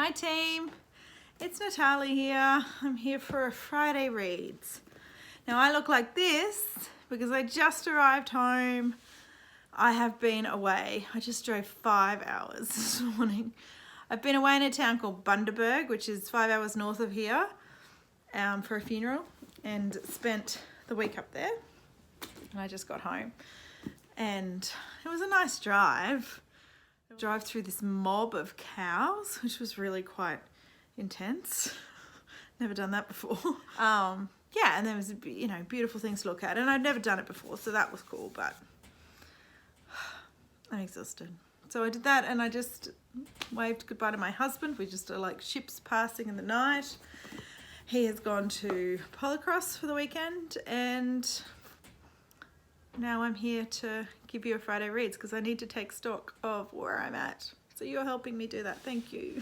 Hi team, it's Natalie here. I'm here for a Friday Reads. Now I look like this because I just arrived home. I have been away. I just drove 5 hours this morning. I've been away in a town called Bundaberg, which is 5 hours north of here, for a funeral, and spent the week up there. And I just got home and it was a nice drive. Drive through this mob of cows, which was really quite intense. Never done that before. Yeah, and there was, beautiful things to look at, and I'd never done it before, so that was cool, but I'm exhausted. So I did that, and I just waved goodbye to my husband. We just are like ships passing in the night. He has gone to Polocross for the weekend, and now I'm here to give you a Friday Reads because I need to take stock of where I'm at. So you're helping me do that. Thank you.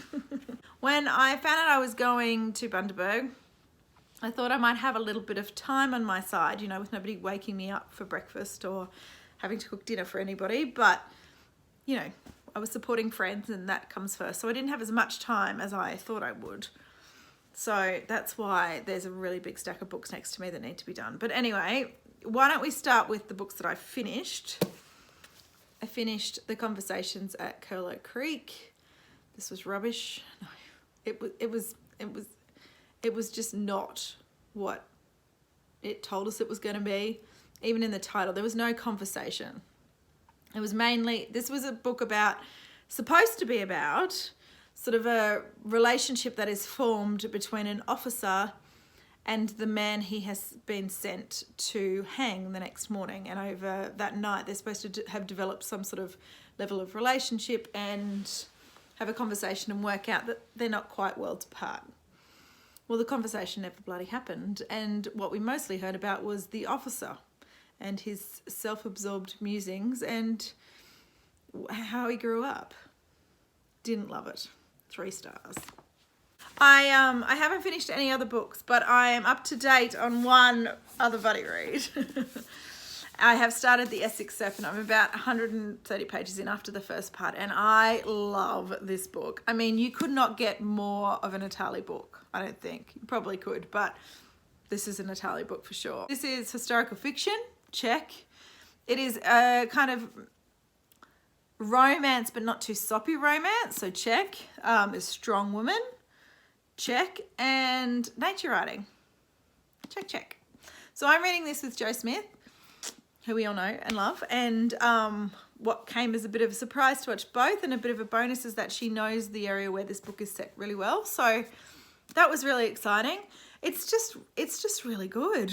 When I found out I was going to Bundaberg, I thought I might have a little bit of time on my side, with nobody waking me up for breakfast or having to cook dinner for anybody. But, I was supporting friends and that comes first. So I didn't have as much time as I thought I would. So that's why there's a really big stack of books next to me that need to be done. But anyway, why don't we start with the books that I finished. I finished The Conversations at Curlew Creek. This was rubbish. No, it was just not what it told us it was going to be. Even in the title, there was no conversation. It was mainly, this was a book supposed to be about sort of a relationship that is formed between an officer and the man he has been sent to hang the next morning. And over that night, they're supposed to have developed some sort of level of relationship and have a conversation and work out that they're not quite worlds apart. Well, the conversation never bloody happened. And what we mostly heard about was the officer and his self-absorbed musings and how he grew up. Didn't love it. 3 stars. I haven't finished any other books, but I am up to date on one other buddy read. I have started The Essex Serpent. I'm about 130 pages in after the first part, and I love this book. I mean, you could not get more of a Natalie book, I don't think. You probably could, but this is a Natalie book for sure. This is historical fiction, check. It is a kind of romance, but not too soppy romance, so check. A strong woman, check, and nature writing, check. So I'm reading this with Jo Smith, who we all know and love, and what came as a bit of a surprise to watch both and a bit of a bonus is that she knows the area where this book is set really well, so that was really exciting. It's just really good.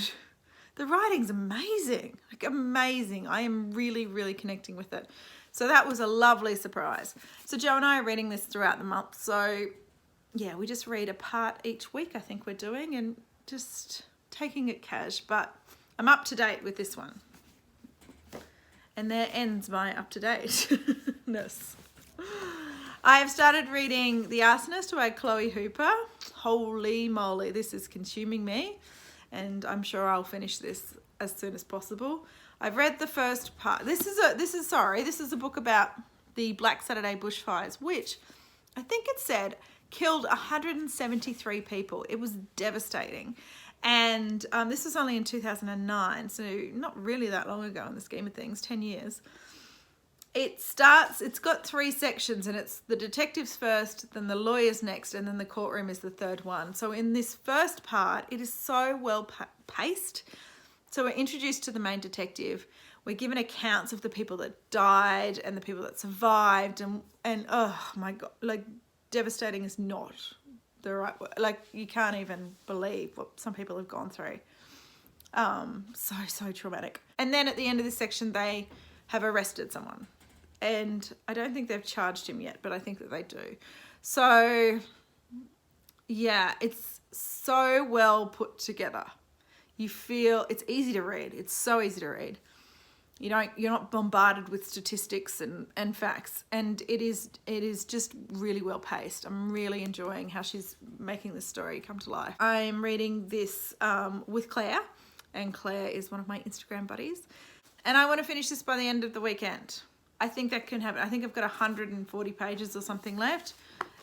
The writing's amazing, like amazing. I am really, really connecting with it. So that was a lovely surprise. So Jo and I are reading this throughout the month, so yeah, we just read a part each week, I think we're doing, and just taking it cash, but I'm up to date with this one. And there ends my up-to-date-ness. I have started reading The Arsonist by Chloe Hooper. Holy moly, this is consuming me, and I'm sure I'll finish this as soon as possible. I've read the first part. This is a book about the Black Saturday bushfires, which I think it said killed 173 people. It was devastating. And this was only in 2009, so not really that long ago in the scheme of things, 10 years. It's got 3 sections, and it's the detectives first, then the lawyers next, and then the courtroom is the third one. So in this first part, it is so well paced. So we're introduced to the main detective. We're given accounts of the people that died and the people that survived, and oh my God, like devastating is not the right word. Like you can't even believe what some people have gone through. So traumatic. And then at the end of this section, they have arrested someone, and I don't think they've charged him yet, but I think that they do. So yeah, it's so well put together. You feel it's easy to read. It's so easy to read. You're not bombarded with statistics and facts, and it is just really well paced. I'm really enjoying how she's making this story come to life. I'm reading this with Claire, and Claire is one of my Instagram buddies, and I want to finish this by the end of the weekend. I think that can happen. I think I've got 140 pages or something left,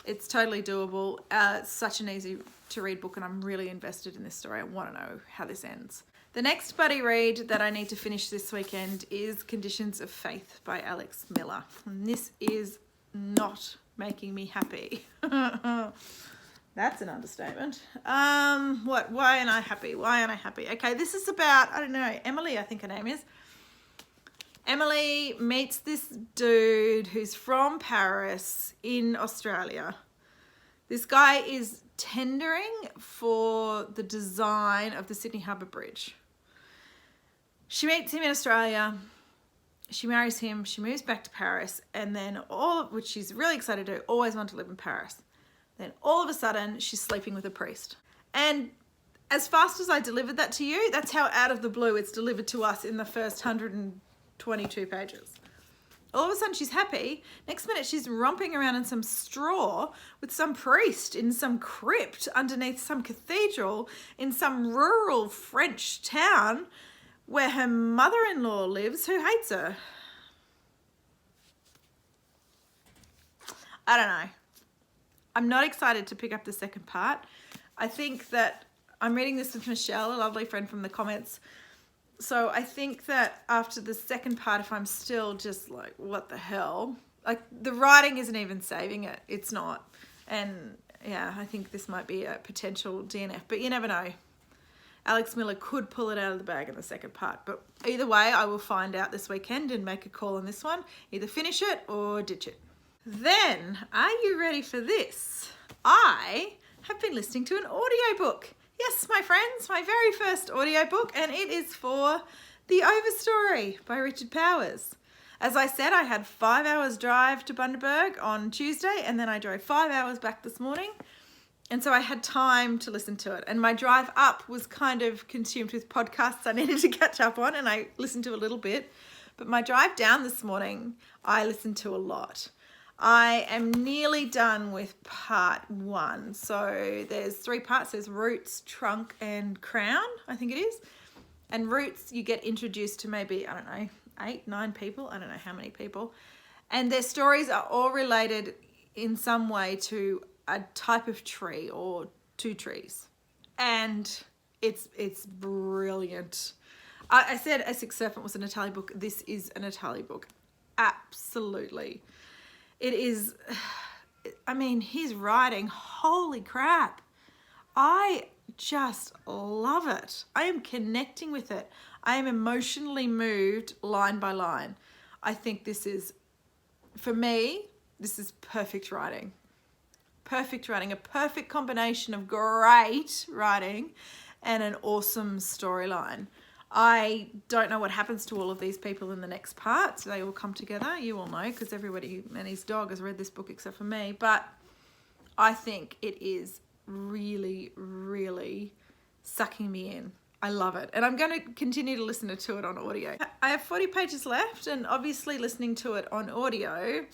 It's totally doable. It's such an easy to read book, and I'm really invested in this story. I want to know how this ends. The next buddy read that I need to finish this weekend is Conditions of Faith by Alex Miller. And this is not making me happy. That's an understatement. Why am I happy? Why aren't I happy? Okay, this is about, I don't know, Emily, I think her name is. Emily meets this dude who's from Paris in Australia. This guy is tendering for the design of the Sydney Harbour Bridge. She meets him in Australia. She marries him. She moves back to Paris. And then which she's really excited to do, always wanted to live in Paris. Then all of a sudden, she's sleeping with a priest. And as fast as I delivered that to you, that's how out of the blue it's delivered to us in the first 122 pages. All of a sudden, she's happy. Next minute, she's romping around in some straw with some priest in some crypt underneath some cathedral in some rural French town where her mother-in-law lives who hates her. I don't know. I'm not excited to pick up the second part. I think that I'm reading this with Michelle, a lovely friend from the comments. So I think that after the second part, if I'm still just like, what the hell? Like, the writing isn't even saving it. It's not. And yeah, I think this might be a potential DNF, but you never know. Alex Miller could pull it out of the bag in the second part. But either way, I will find out this weekend and make a call on this one. Either finish it or ditch it. Then, are you ready for this? I have been listening to an audiobook. Yes, my friends, my very first audiobook, and it is for The Overstory by Richard Powers. As I said, I had 5 hours drive to Bundaberg on Tuesday, and then I drove 5 hours back this morning. And so I had time to listen to it. And my drive up was kind of consumed with podcasts I needed to catch up on, and I listened to a little bit. But my drive down this morning, I listened to a lot. I am nearly done with part 1. So there's 3 parts. There's Roots, Trunk, and Crown, I think it is. And Roots, you get introduced to maybe, I don't know, 8, 9 people. I don't know how many people. And their stories are all related in some way to a type of tree or 2 trees. And it's brilliant. I said Essex Serpent was a Natali book. This is a Natali book. Absolutely. It is, I mean, his writing, holy crap. I just love it. I am connecting with it. I am emotionally moved line by line. I think this is, for me, this is perfect writing. Perfect writing, a perfect combination of great writing and an awesome storyline. I don't know what happens to all of these people in the next part. So they all come together. You all know, because everybody and his dog has read this book except for me. But I think it is really, really sucking me in. I love it. And I'm going to continue to listen to it on audio. I have 40 pages left, and obviously listening to it on audio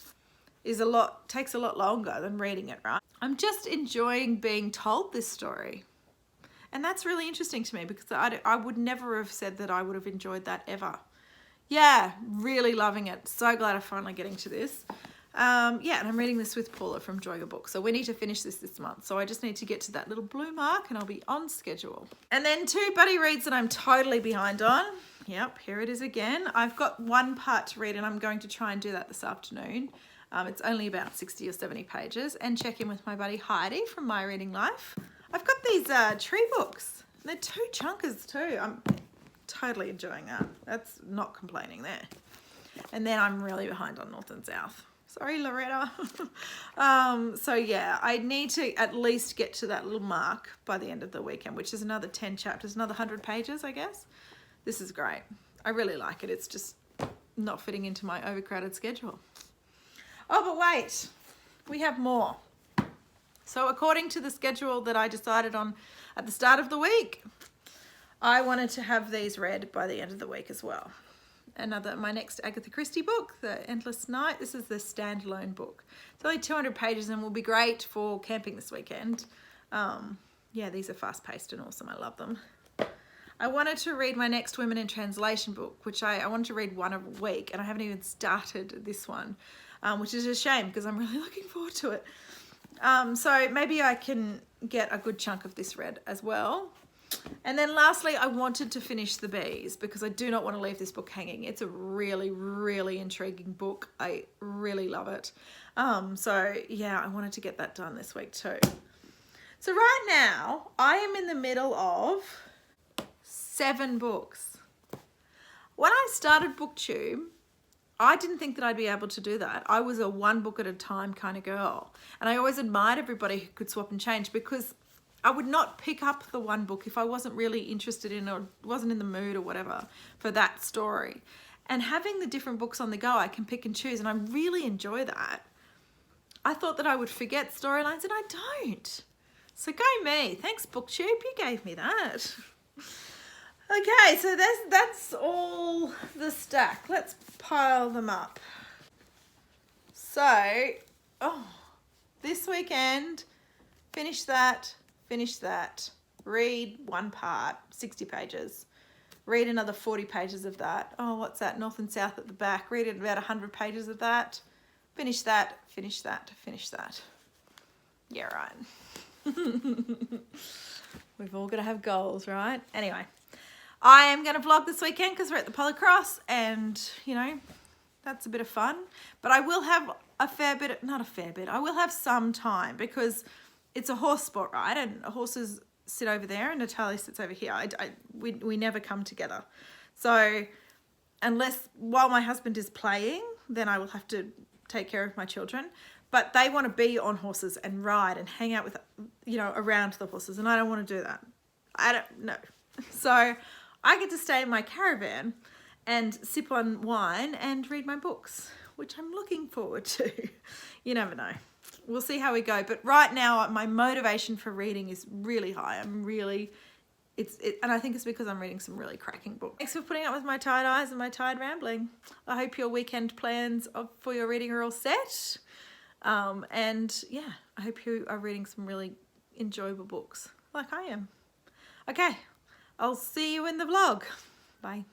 takes a lot longer than reading it, right? I'm just enjoying being told this story. And that's really interesting to me, because I would never have said that I would have enjoyed that ever. Yeah, really loving it. So glad I'm finally getting to this. Yeah, and I'm reading this with Paula from Joy Your Book. So we need to finish this month. So I just need to get to that little blue mark and I'll be on schedule. And then 2 buddy reads that I'm totally behind on. Yep, here it is again. I've got 1 part to read and I'm going to try and do that this afternoon. It's only about 60 or 70 pages. And check in with my buddy Heidi from My Reading Life. I've got these tree books. They're 2 chunkers too. I'm totally enjoying that. That's not complaining there. And then I'm really behind on North and South. Sorry, Loretta. So yeah, I need to at least get to that little mark by the end of the weekend, which is another 10 chapters, another 100 pages, I guess. This is great. I really like it. It's just not fitting into my overcrowded schedule. Oh, but wait, we have more. So according to the schedule that I decided on at the start of the week, I wanted to have these read by the end of the week as well. My next Agatha Christie book, The Endless Night. This is the standalone book. It's only 200 pages and will be great for camping this weekend. Yeah, these are fast paced and awesome. I love them. I wanted to read my next Women in Translation book, which I wanted to read 1 a week, and I haven't even started this one, which is a shame because I'm really looking forward to it. So maybe I can get a good chunk of this read as well. And then lastly, I wanted to finish The Bees because I do not want to leave this book hanging. It's a really, really intriguing book. I really love it. So yeah, I wanted to get that done this week too. So right now, I am in the middle of 7 books. When I started BookTube, I didn't think that I'd be able to do that. I was a one book at a time kind of girl. And I always admired everybody who could swap and change because I would not pick up the one book if I wasn't really interested in or wasn't in the mood or whatever for that story. And having the different books on the go, I can pick and choose, and I really enjoy that. I thought that I would forget storylines, and I don't. So go me. Thanks, BookTube. You gave me that. Okay, so that's all the stack. Let's pile them up. So, this weekend, finish that, read one part, 60 pages. Read another 40 pages of that. Oh, what's that? North and South at the back. Read about 100 pages of that. Finish that, finish that, finish that. Yeah, right. We've all got to have goals, right? Anyway, I am going to vlog this weekend because we're at the Polycross and, you know, that's a bit of fun. But I will have I will have some time because it's a horse sport, right? And horses sit over there and Natalia sits over here. We never come together. So while my husband is playing, then I will have to take care of my children. But they want to be on horses and ride and hang out with, you know, around the horses. And I don't want to do that. I don't know. So I get to stay in my caravan and sip on wine and read my books, which I'm looking forward to. You never know. We'll see how we go. But right now, my motivation for reading is really high. And I think it's because I'm reading some really cracking books. Thanks for putting up with my tired eyes and my tired rambling. I hope your weekend plans for your reading are all set. And yeah, I hope you are reading some really enjoyable books like I am. Okay, I'll see you in the vlog. Bye.